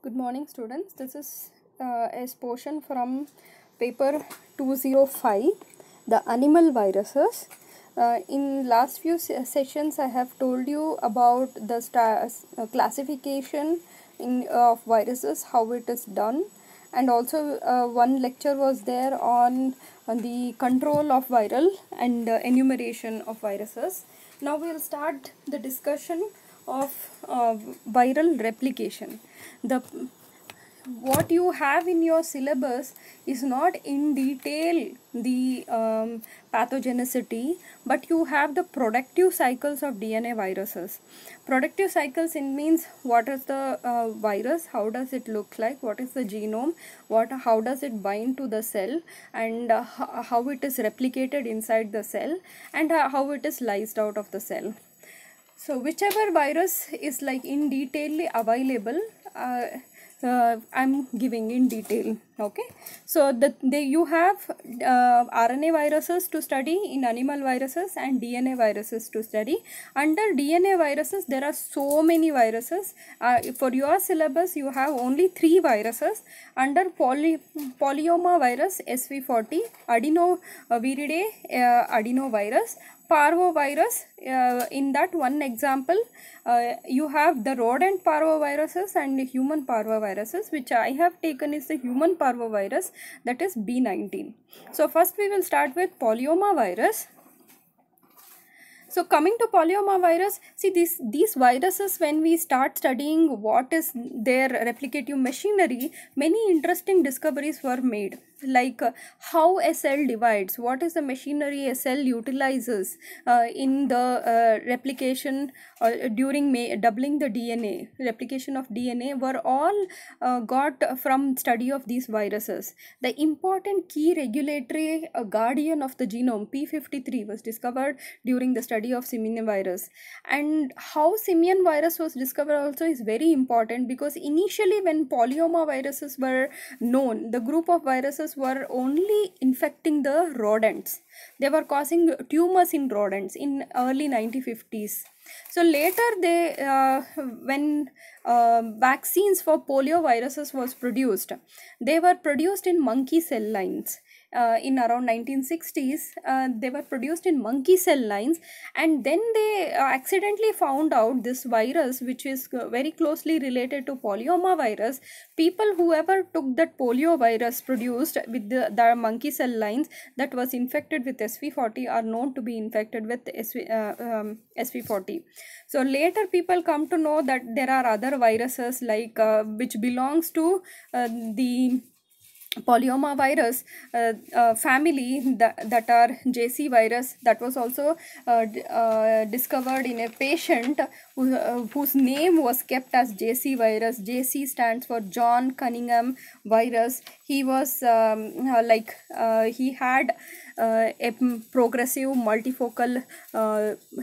Good morning, students. This is a portion from paper 205, the animal viruses. In last few sessions, I have told you about the classification of viruses, how it is done, and also one lecture was there on the control of viral and enumeration of viruses. Now we will start the discussion of viral replication. The what you have in your syllabus is not in detail the pathogenicity, but you have the productive cycles of DNA viruses. Productive cycles in means what is the virus, how does it look like, what is the genome, how does it bind to the cell, and how it is replicated inside the cell, and how it is lysed out of the cell. So whichever virus is like in detail available, I'm giving in detail. Okay, so you have RNA viruses to study, in animal viruses, and DNA viruses to study. Under DNA viruses there are so many viruses. For your syllabus you have only 3 viruses. Under polyoma virus SV40, adeno-viridae adenovirus, parvovirus. In that one example, you have the rodent parvoviruses and the human parvoviruses, which I have taken is the human parvovirus, that is B19. So first we will start with polyoma virus. So coming to polyoma virus, see these viruses, when we start studying what is their replicative machinery, many interesting discoveries were made, like how a cell divides, what is the machinery a cell utilizes in the replication during doubling the DNA, replication of DNA, were all got from study of these viruses. The important key regulatory guardian of the genome, P53, was discovered during the study of simian virus. And how simian virus was discovered also is very important, because initially when polyoma viruses were known, the group of viruses were only infecting the rodents. They were causing tumors in rodents in early 1950s. So later when vaccines for polio viruses was produced, they were produced in monkey cell lines. In around 1960s, they were produced in monkey cell lines, and then they accidentally found out this virus, which is very closely related to polyoma virus. People whoever took that polio virus produced with the monkey cell lines that was infected with SV40 are known to be infected with SV40. So later people come to know that there are other viruses like which belongs to the polyoma virus family, that are JC virus, that was also discovered in a patient whose name was kept as JC virus. JC stands for John Cunningham virus. He was he had a progressive multifocal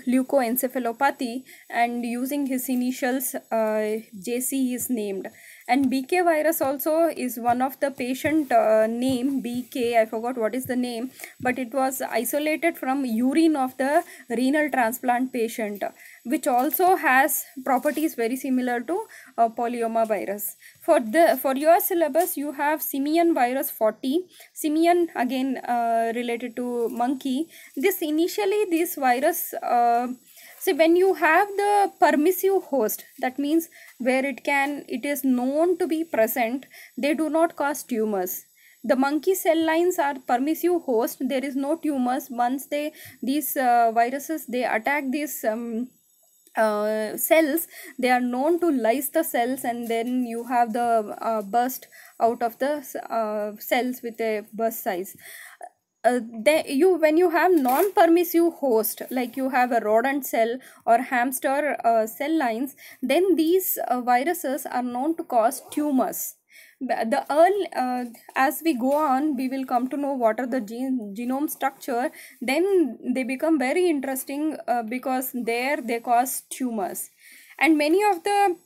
leukoencephalopathy, and using his initials JC is named. And BK virus also is one of the patient name, BK, I forgot what is the name, but it was isolated from urine of the renal transplant patient, which also has properties very similar to polyoma virus. For your syllabus you have simian virus 40. Simian again related to monkey. This virus so when you have the permissive host, that means where it is known to be present, they do not cause tumors. The monkey cell lines are permissive host. There is no tumors. Once these viruses, they attack these cells, they are known to lyse the cells, and then you have the burst out of the cells with a burst size. When you have non-permissive host, like you have a rodent cell or hamster cell lines, then these viruses are known to cause tumors. As we go on, we will come to know what are the genome structure. Then they become very interesting because they cause tumors. And many of the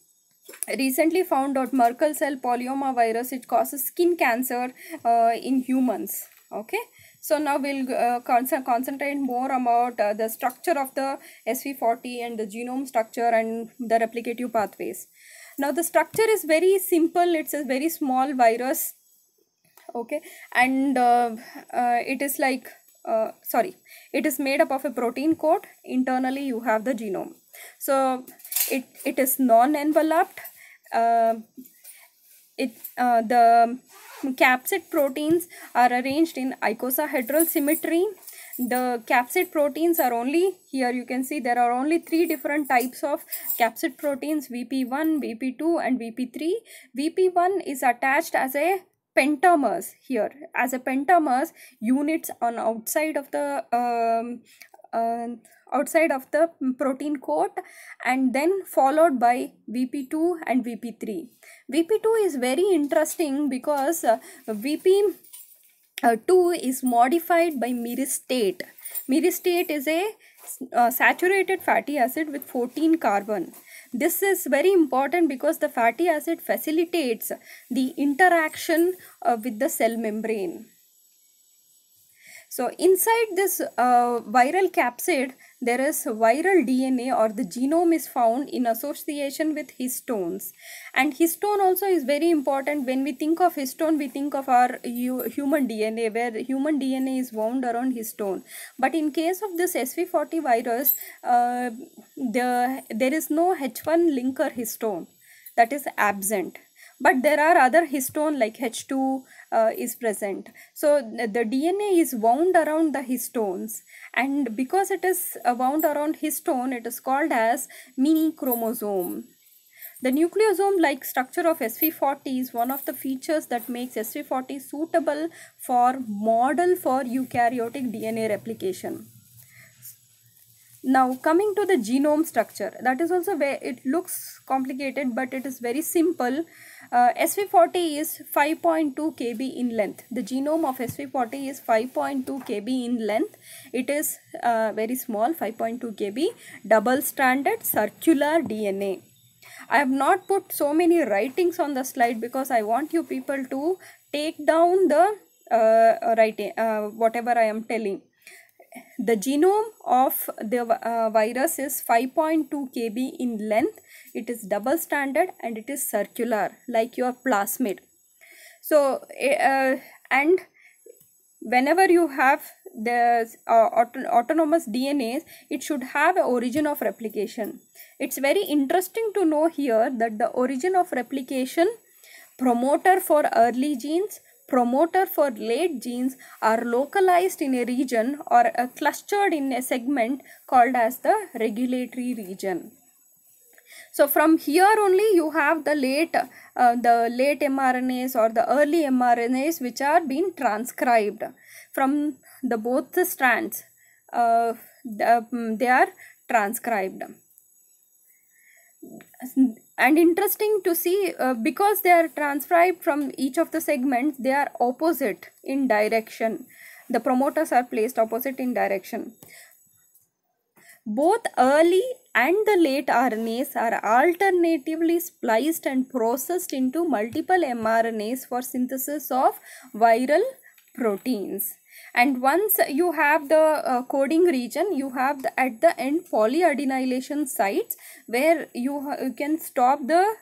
recently found out Merkel cell polyoma virus, it causes skin cancer in humans. Okay, so now we'll concentrate more about the structure of the SV40 and the genome structure and the replicative pathways. Now the structure is very simple. It's a very small virus, okay, and it is like it is made up of a protein coat. Internally you have the genome. So it is non-enveloped. The capsid proteins are arranged in icosahedral symmetry. The capsid proteins are only, here you can see there are only 3 different types of capsid proteins: VP1, VP2 and VP3. VP1 is attached as a pentamers, here as a pentamers units on outside of the protein coat, and then followed by VP2 and VP3. VP2 is very interesting because VP2 is modified by myristate. Myristate is a saturated fatty acid with 14 carbon. This is very important because the fatty acid facilitates the interaction with the cell membrane. So inside this viral capsid, there is viral DNA, or the genome is found in association with histones. And histone also is very important. When we think of histone, we think of our human DNA, where human DNA is wound around histone. But in case of this SV40 virus, there is no H1 linker histone, that is absent. But there are other histone like H2 is present. So the DNA is wound around the histones, and because it is wound around histone, it is called as mini chromosome. The nucleosome-like structure of SV40 is one of the features that makes SV40 suitable for model for eukaryotic DNA replication. Now coming to the genome structure, that is also where it looks complicated, but it is very simple. SV40 is 5.2 kb in length. The genome of SV40 is 5.2 kb in length. It is very small, 5.2 kb, double-stranded circular DNA. I have not put so many writings on the slide because I want you people to take down the writing, whatever I am telling. The genome of the virus is 5.2 kb in length. It is double stranded and it is circular like your plasmid. So and whenever you have the autonomous DNAs, it should have an origin of replication. It's very interesting to know here that the origin of replication, promoter for early genes, promoter for late genes are localized in a region or clustered in a segment called as the regulatory region. So from here only you have the late mRNAs or the early mRNAs which are being transcribed from the both the strands. They are transcribed. And interesting to see, because they are transcribed from each of the segments, they are opposite in direction. The promoters are placed opposite in direction. Both early and the late RNAs are alternatively spliced and processed into multiple mRNAs for synthesis of viral proteins. And once you have the coding region, you have at the end polyadenylation sites where you can stop the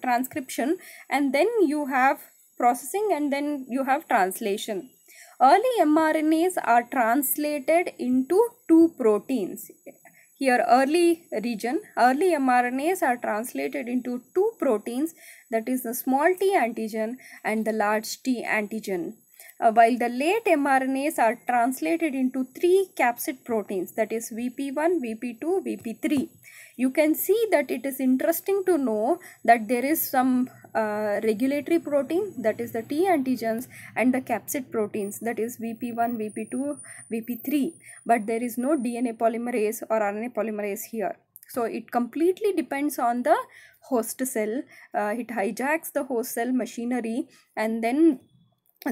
transcription, and then you have processing, and then you have translation. Early mRNAs are translated into 2 proteins. Here early mRNAs are translated into 2 proteins, that is the small t antigen and the large t antigen. While the late mRNAs are translated into 3 capsid proteins, that is VP1, VP2, VP3. You can see that it is interesting to know that there is some regulatory protein, that is the T antigens, and the capsid proteins, that is VP1, VP2, VP3, but there is no DNA polymerase or RNA polymerase here. So it completely depends on the host cell. It hijacks the host cell machinery and then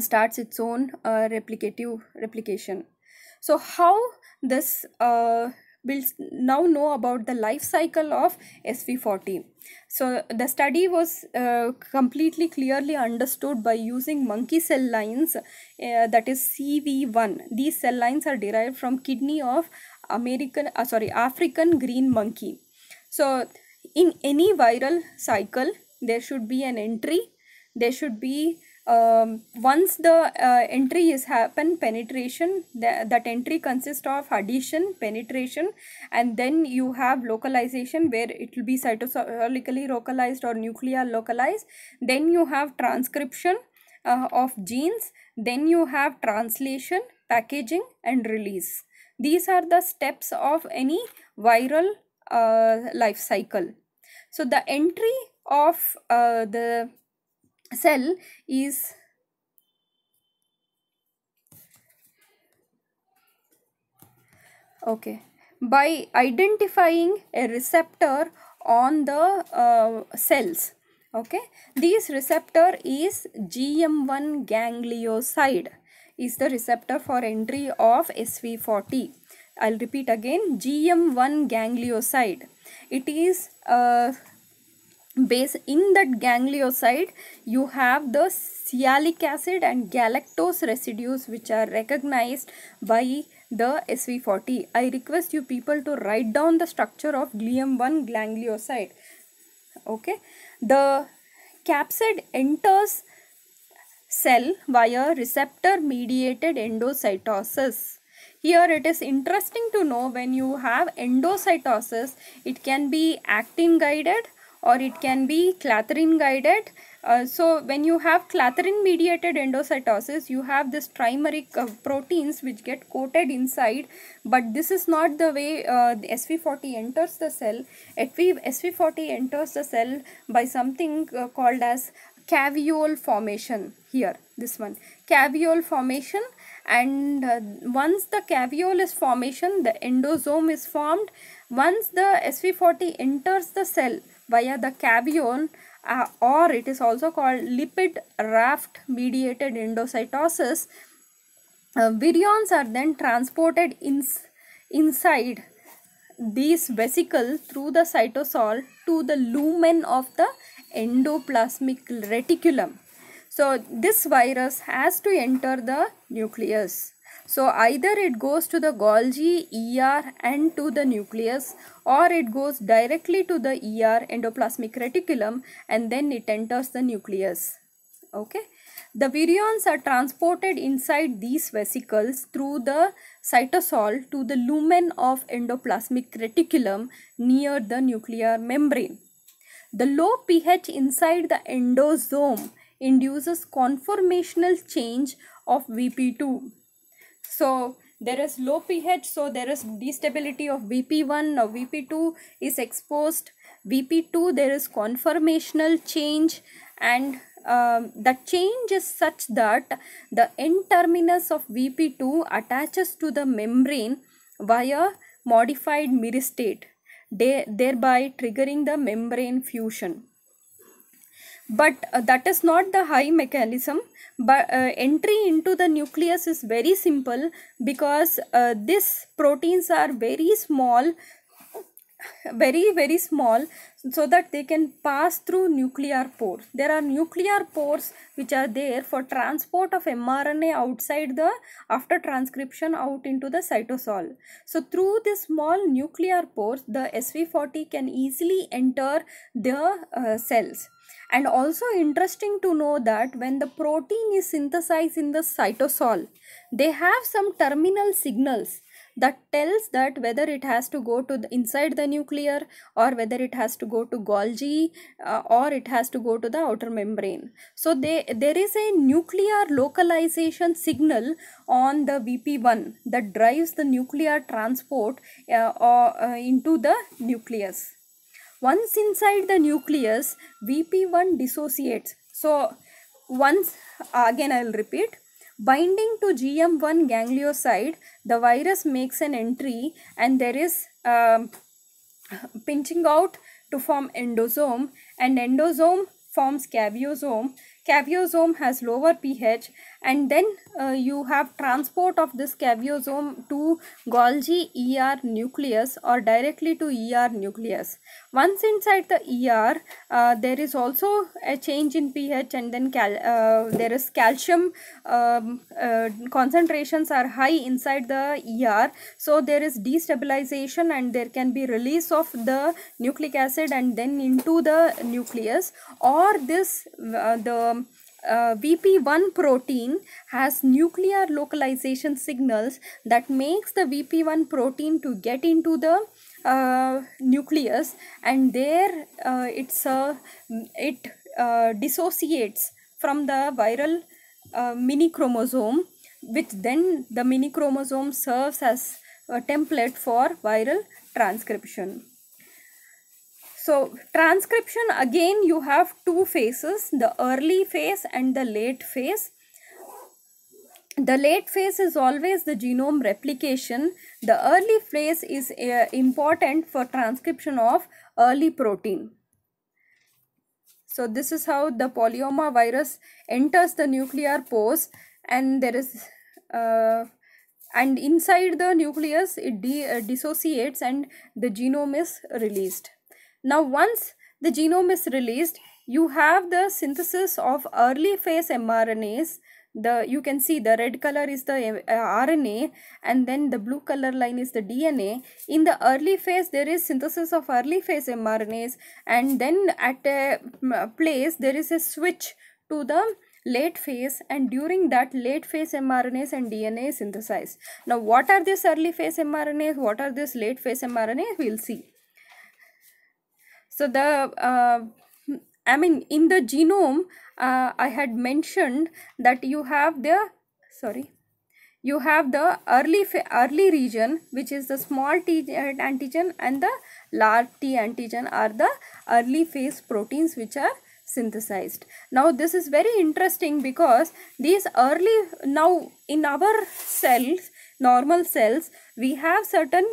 starts its own replication. So how this we'll now know about the life cycle of SV40. So the study was completely clearly understood by using monkey cell lines, that is CV1. These cell lines are derived from kidney of African green monkey. So in any viral cycle, there should be an entry. There should be once the entry is happen, penetration, that entry consists of addition, penetration, and then you have localization, where it will be cytosolically localized or nuclear localized. Then you have transcription of genes. Then you have translation, packaging, and release. These are the steps of any viral life cycle. So the entry of the cell is by identifying a receptor on the cells. This receptor is GM1 ganglioside is the receptor for entry of SV40. I'll repeat again, GM1 ganglioside. It is base. In that ganglioside you have the sialic acid and galactose residues which are recognized by the SV40. I request you people to write down the structure of GM1 ganglioside. The capsid enters cell via receptor mediated endocytosis. Here it is interesting to know, when you have endocytosis, it can be actin guided or it can be clathrin guided. So when you have clathrin mediated endocytosis, you have this trimeric proteins which get coated inside, but this is not the way the SV40 enters the cell. SV40 enters the cell by something called as caveole formation. Here, this one, caveole formation, and once the caveole is formation, the endosome is formed. Once the SV40 enters the cell via the caveole, or it is also called lipid raft mediated endocytosis, virions are then transported inside these vesicles through the cytosol to the lumen of the endoplasmic reticulum. So this virus has to enter the nucleus. So either it goes to the Golgi, ER and to the nucleus, or it goes directly to the ER, endoplasmic reticulum, and then it enters the nucleus. The virions are transported inside these vesicles through the cytosol to the lumen of endoplasmic reticulum near the nuclear membrane. The low pH inside the endosome induces conformational change of VP2. So there is low pH, so there is destability of VP1. Now VP2 is exposed. VP2, there is conformational change, and the change is such that the N terminus of VP2 attaches to the membrane via modified myristate, thereby triggering the membrane fusion. But that is not the high mechanism. But entry into the nucleus is very simple, because these proteins are very small, very small, so that they can pass through nuclear pores. There are nuclear pores which are there for transport of mRNA outside the, after transcription, out into the cytosol. So through these small nuclear pores, the SV40 can easily enter the cells. And also interesting to know that when the protein is synthesized in the cytosol, they have some terminal signals that tells that whether it has to go to inside the nuclear, or whether it has to go to Golgi, or it has to go to the outer membrane. So there is a nuclear localization signal on the VP1 that drives the nuclear transport into the nucleus. Once inside the nucleus, VP1 dissociates. So once again I will repeat, binding to GM1 ganglioside, the virus makes an entry, and there is pinching out to form endosome, and endosome forms caveosome. Caveosome has lower pH, and then you have transport of this caveosome to Golgi ER nucleus or directly to ER nucleus. Once inside the ER, there is also a change in pH, and then there is calcium concentrations are high inside the ER, so there is destabilization and there can be release of the nucleic acid and then into the nucleus, or this the VP1 protein has nuclear localization signals that makes the VP1 protein to get into the nucleus, and there it dissociates from the viral mini chromosome, which then the mini chromosome serves as a template for viral transcription. So transcription, again you have two phases, the early phase and the late phase. The late phase is always the genome replication. The early phase is important for transcription of early protein. So this is how the polyoma virus enters the nuclear pores, and there is and inside the nucleus it dissociates and the genome is released. Now once the genome is released, you have the synthesis of early phase mRNAs. You can see the red color is the RNA and then the blue color line is the DNA. In the early phase there is synthesis of early phase mRNAs, and then at a place there is a switch to the late phase, and during that late phase mRNAs and DNA is synthesized. Now what are these early phase mRNAs, what are these late phase mRNAs, we'll see. So in the genome, I had mentioned that you have the early region, which is the small t antigen, and the large t antigen are the early phase proteins which are synthesized. Now this is very interesting because these now in our cells, normal cells, we have certain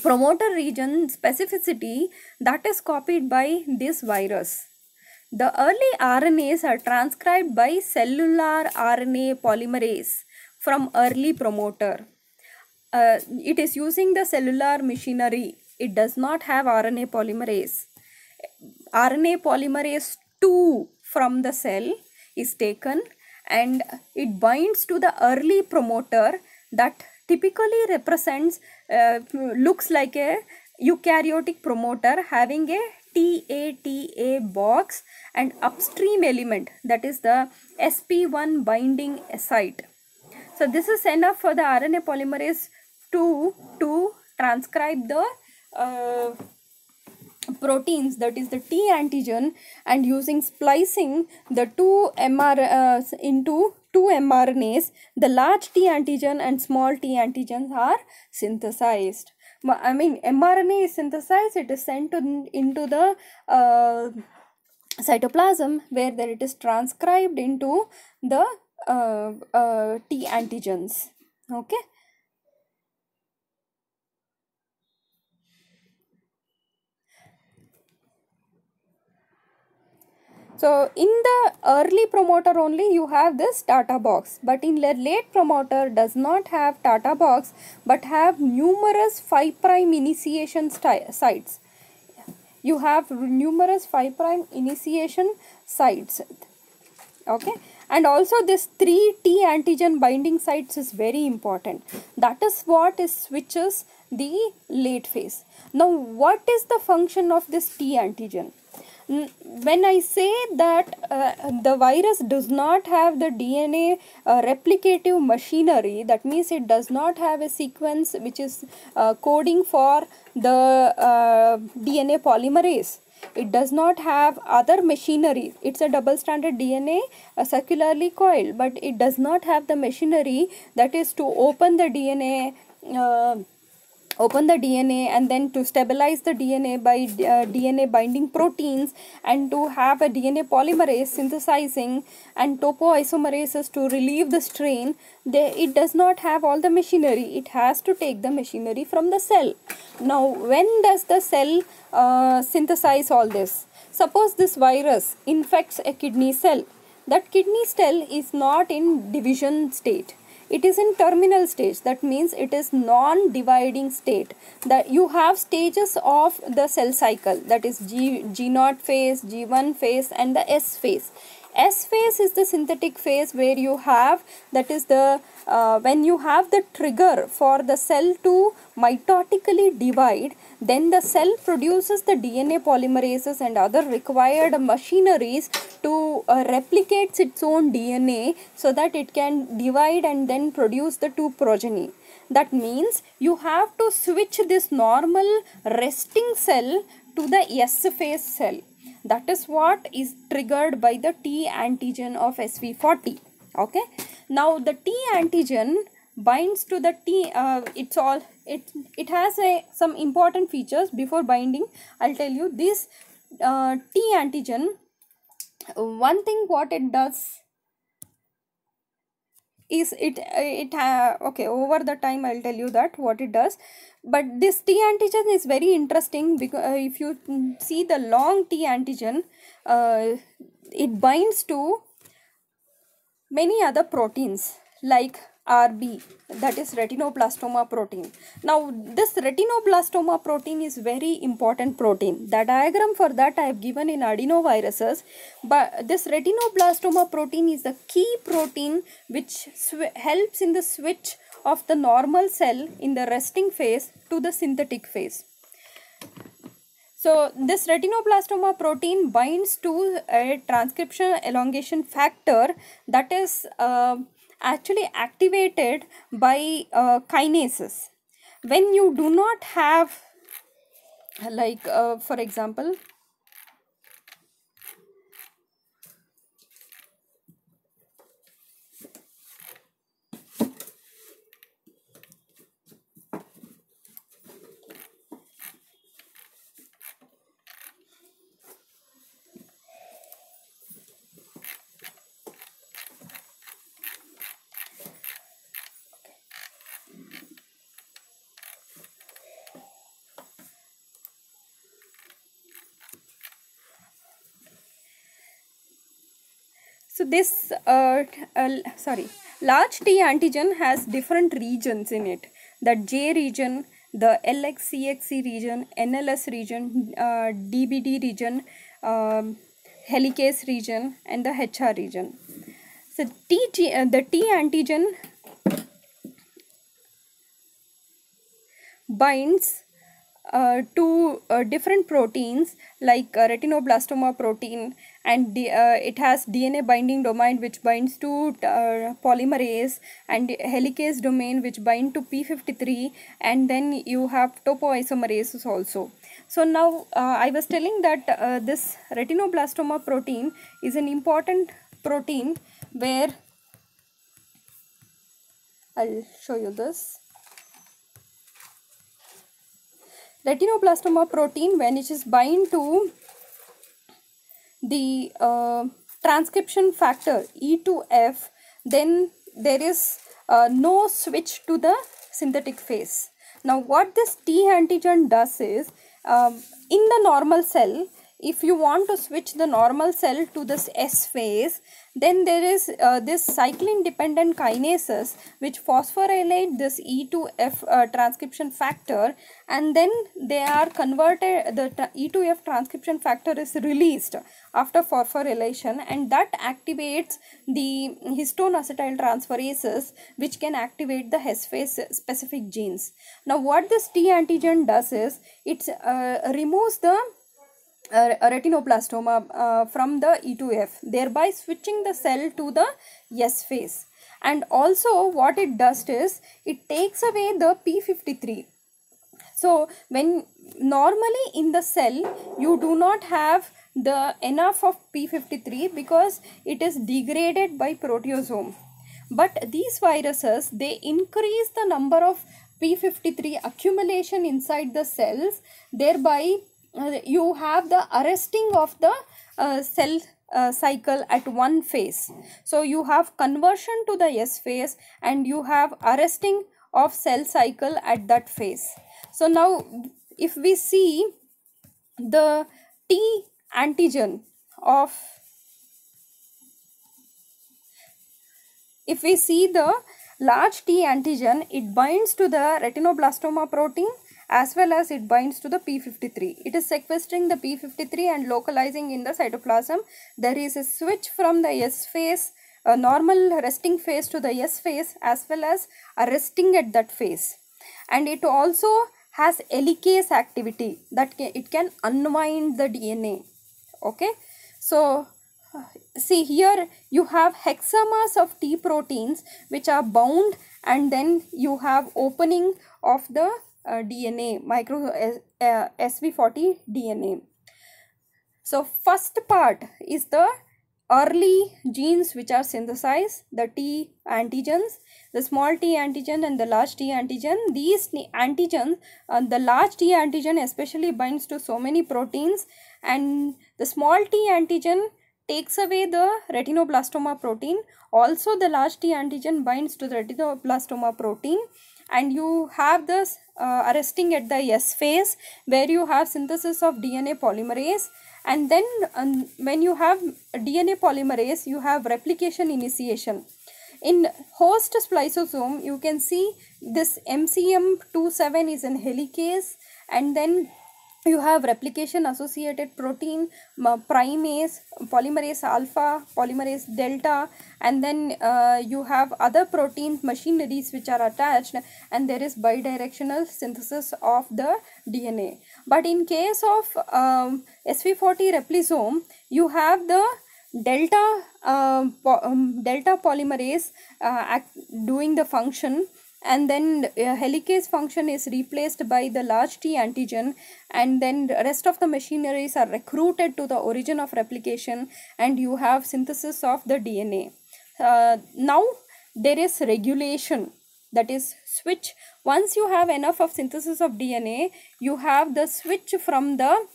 promoter region specificity that is copied by this virus. The early RNAs are transcribed by cellular RNA polymerase from early promoter. It is using the cellular machinery. It does not have RNA polymerase. RNA polymerase 2 from the cell is taken and it binds to the early promoter that typically represents, looks like a eukaryotic promoter having a TATA box and upstream element, that is the SP1 binding site. So this is enough for the RNA polymerase 2 to transcribe the proteins, that is the T antigen, and using splicing the into two mRNAs, the large T antigen and small T antigens are synthesized. mRNA is synthesized, it is sent into the cytoplasm where there it is transcribed into the T antigens. Okay. So in the early promoter only you have this Tata box, but in the late promoter does not have Tata box but have numerous 5' initiation sites. You have numerous 5' initiation sites. Okay, and also this 3 T antigen binding sites is very important. That is what switches the late phase. Now what is the function of this T antigen? When I say that the virus does not have the DNA replicative machinery, that means it does not have a sequence which is coding for the DNA polymerase. It does not have other machinery. It's a double-stranded DNA, circularly coiled, but it does not have the machinery that is to open the DNA and then to stabilize the DNA by DNA binding proteins, and to have a DNA polymerase synthesizing and topoisomerases to relieve the strain. It does not have all the machinery. It has to take the machinery from the cell. Now when does the cell synthesize all this? Suppose this virus infects a kidney cell. that kidney cell is not in division state. It is in terminal stage. That means it is non-dividing state. That you have stages of the cell cycle, that is G0 phase, G1 phase, and the S phase. S phase is the synthetic phase where you have, that is the when you have the trigger for the cell to mitotically divide, then the cell produces the DNA polymerases and other required machineries to replicate its own DNA so that it can divide and then produce the two progeny. That means you have to switch this normal resting cell to the S phase cell. That is what is triggered by the T antigen of SV40. Okay. Now the T antigen binds to the T. It has some important features. Before binding, I'll tell you this. T antigen. One thing what it does is okay, over the time I'll tell you that what it does. But this T antigen is very interesting because if you see the long T antigen, it binds to many other proteins like RB, that is retinoblastoma protein. Now this retinoblastoma protein is very important protein. The diagram for that I have given in adenoviruses, but this retinoblastoma protein is the key protein which helps in the switch of the normal cell in the resting phase to the synthetic phase. So this retinoblastoma protein binds to a transcription elongation factor that is actually activated by kinases. When you do not have, like for example, so this large T antigen has different regions in it. The J region, the LXCXC region, NLS region, DBD region, helicase region, and the HR region. So the T antigen binds to different proteins like retinoblastoma protein, and it has DNA binding domain which binds to polymerase, and helicase domain which bind to p53, and then you have topoisomerases also. So now I was telling that this retinoblastoma protein is an important protein where I'll show you this. Retinoblastoma protein, when it is bind to the transcription factor E2F, then there is no switch to the synthetic phase. Now what this T antigen does is, in the normal cell, if you want to switch the normal cell to this S phase, then there is this cyclin dependent kinases which phosphorylate this E2F transcription factor, and then they are converted, the E2F transcription factor is released after phosphorylation, and that activates the histone acetyltransferases which can activate the S phase specific genes. Now what this T antigen does is, it removes the retinoblastoma from the E2F, thereby switching the cell to the S phase. And also what it does is, it takes away the p53. So when normally in the cell you do not have the enough of p53 because it is degraded by proteasome, but these viruses, they increase the number of p53 accumulation inside the cells, thereby you have the arresting of the cell cycle at one phase. So you have conversion to the S phase and you have arresting of cell cycle at that phase. So now if we see the T antigen of if we see the large T antigen, it binds to the retinoblastoma protein as well as it binds to the P53. It is sequestering the P53 and localizing in the cytoplasm. There is a switch from the S phase, a normal resting phase, to the S phase, as well as arresting at that phase. And it also has helicase activity, that it can unwind the DNA. Okay, so see here you have hexamers of T proteins which are bound, and then you have opening of the DNA, micro SV40 DNA. So first part is the early genes which are synthesized, the T antigens, the small T antigen and the large T antigen. These antigens, the large T antigen especially binds to so many proteins, and the small T antigen takes away the retinoblastoma protein. Also the large T antigen binds to the retinoblastoma protein, and you have this arresting at the S phase, where you have synthesis of DNA polymerase. And then when you have DNA polymerase, you have replication initiation. In host spliceosome, you can see this MCM27 is an helicase, and then you have replication associated protein, primase, polymerase alpha, polymerase delta, and then you have other protein machineries which are attached, and there is bidirectional synthesis of the DNA. But in case of SV40 replisome, you have the delta delta polymerase doing the function, and then helicase function is replaced by the large T antigen, and then the rest of the machineries are recruited to the origin of replication, and you have synthesis of the DNA. Now there is regulation, that is switch. Once you have enough of synthesis of DNA, you have the switch from the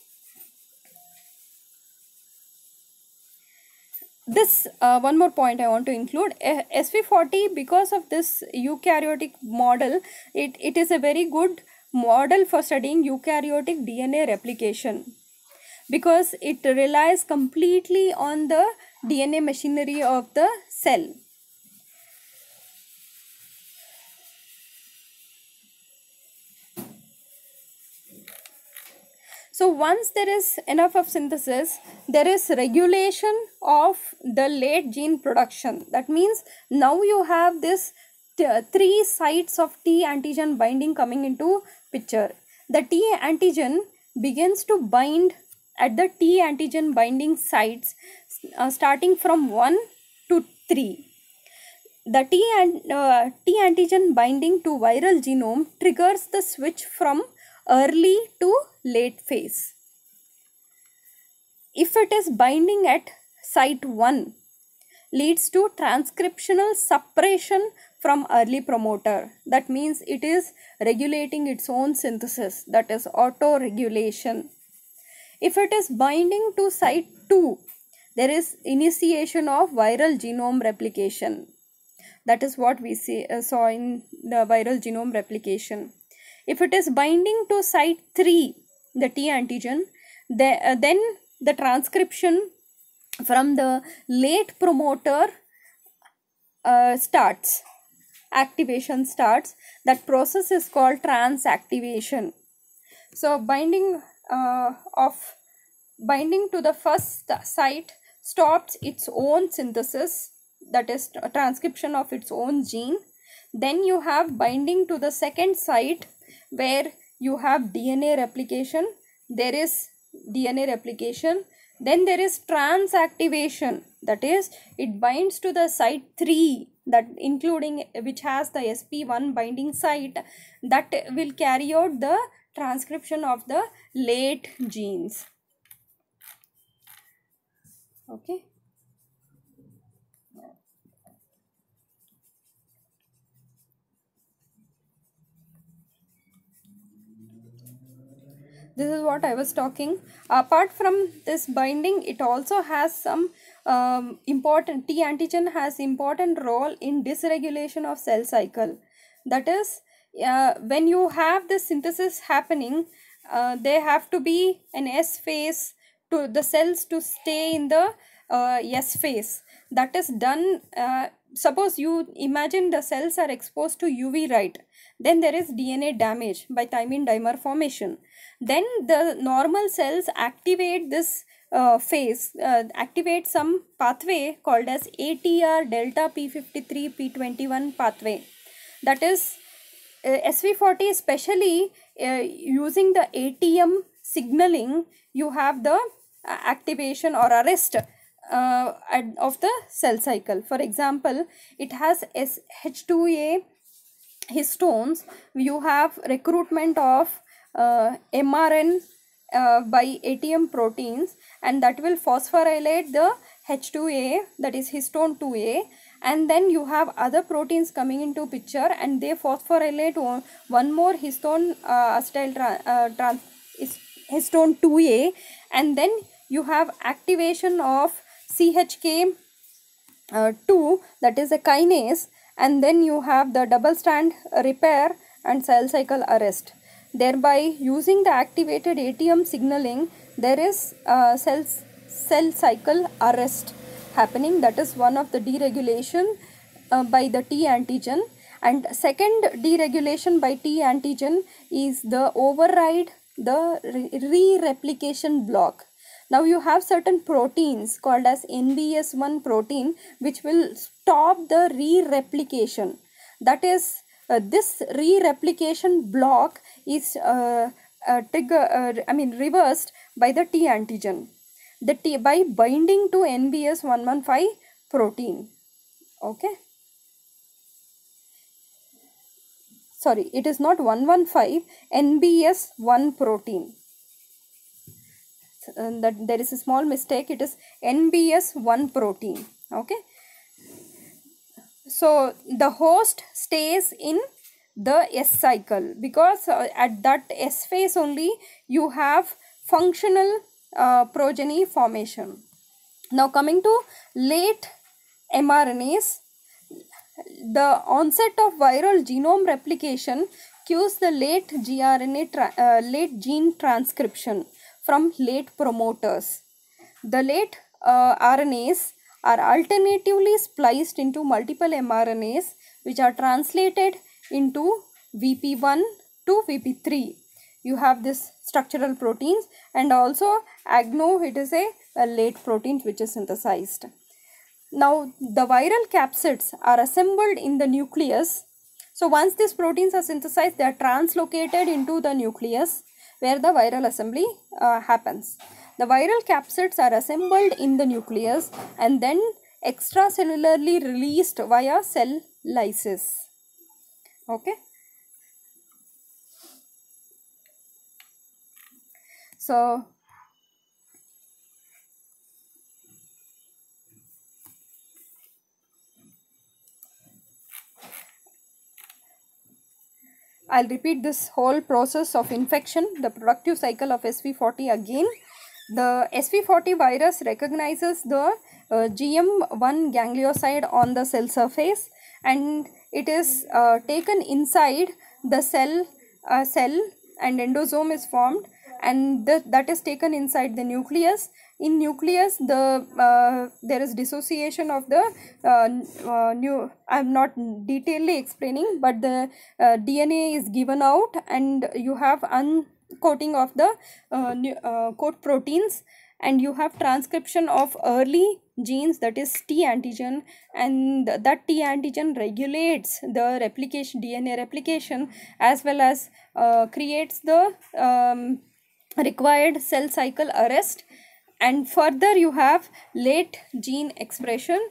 this one more point I want to include. SV40, because of this eukaryotic model, it is a very good model for studying eukaryotic DNA replication, because it relies completely on the DNA machinery of the cell. So once there is enough of synthesis, there is regulation of the late gene production. That means now you have this 3 sites of T antigen binding coming into picture. The T antigen begins to bind at the T antigen binding sites starting from 1 to 3. The T antigen binding to viral genome triggers the switch from early to late phase. If it is binding at site 1, leads to transcriptional suppression from early promoter. That means it is regulating its own synthesis, that is auto-regulation. If it is binding to site 2, there is initiation of viral genome replication. That is what we saw in the viral genome replication. If it is binding to site 3, the T antigen, then the transcription from the late promoter starts, activation starts. That process is called transactivation. So binding to the first site stops its own synthesis, that is transcription of its own gene. Then you have binding to the second site, where you have DNA replication. There is DNA replication. Then there is transactivation, that is it binds to the site 3, that including which has the SP1 binding site, that will carry out the transcription of the late genes. Okay. This is what I was talking. Apart from this binding, it also has some important, T antigen has important role in dysregulation of cell cycle. That is, when you have the synthesis happening, there have to be an S phase to the cells to stay in the S phase that is done. Suppose you imagine the cells are exposed to UV light, then there is DNA damage by thymine dimer formation. Then the normal cells activate this phase, activate some pathway called as ATR delta P53 P21 pathway. That is SV40, especially using the ATM signaling, you have the activation or arrest of the cell cycle. For example, it has H2A histones. You have recruitment of mRNA by ATM proteins, and that will phosphorylate the H2A, that is histone 2A, and then you have other proteins coming into picture and they phosphorylate one more histone histone 2A, and then you have activation of CHK 2, that is a kinase, and then you have the double strand repair and cell cycle arrest. Thereby, using the activated ATM signaling, there is cell cycle arrest happening. That is one of the deregulation by the T antigen. And second deregulation by T antigen is the override the re-replication block. Now you have certain proteins called as NBS1 protein which will stop the re-replication. That is, this re-replication block is reversed by the T antigen. By binding to NBS115 protein. Okay. Sorry, it is not 115, NBS1 protein. That there is a small mistake, it is NBS1 protein. Okay. So the host stays in the S cycle because at that S phase only you have functional progeny formation. Now coming to late mRNAs, the onset of viral genome replication cues the late late gene transcription from late promoters. The late RNAs are alternatively spliced into multiple mRNAs which are translated into VP1 to VP3. You have this structural proteins, and also agno, it is a late protein which is synthesized. Now the viral capsids are assembled in the nucleus. So once these proteins are synthesized, they are translocated into the nucleus where the viral assembly happens. The viral capsids are assembled in the nucleus and then extracellularly released via cell lysis. Okay. So I'll repeat this whole process of infection, the productive cycle of SV40 again. The SV40 virus recognizes the GM1 ganglioside on the cell surface, and it is taken inside the cell and endosome is formed, and that is taken inside the nucleus. In nucleus, there is dissociation of the I'm not detailedly explaining, but the DNA is given out and you have uncoating of the coat proteins, and you have transcription of early genes, that is T antigen, and that T antigen regulates the replication, DNA replication, as well as creates the required cell cycle arrest. And further you have late gene expression.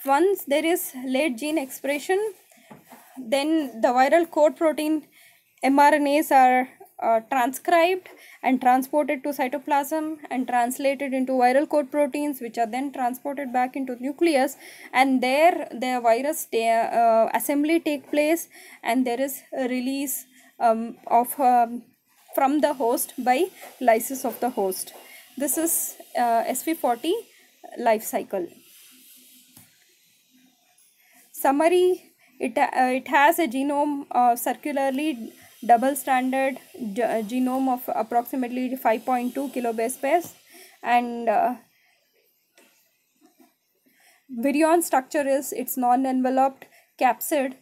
Once there is late gene expression, then the viral coat protein mRNAs are transcribed and transported to cytoplasm and translated into viral coat proteins, which are then transported back into nucleus, and there the virus assembly take place, and there is a release from the host by lysis of the host. This is SV40 life cycle. Summary: it has a genome circularly double-stranded genome of approximately 5.2 kilobase pairs, and virion structure is its non-enveloped capsid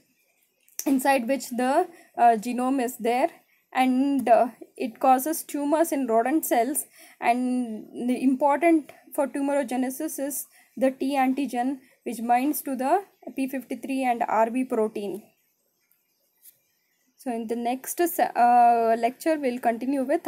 inside which the genome is there, and it causes tumors in rodent cells. And the important for tumorigenesis is the T antigen, which binds to the p53 and RB protein. So in the next lecture we'll continue with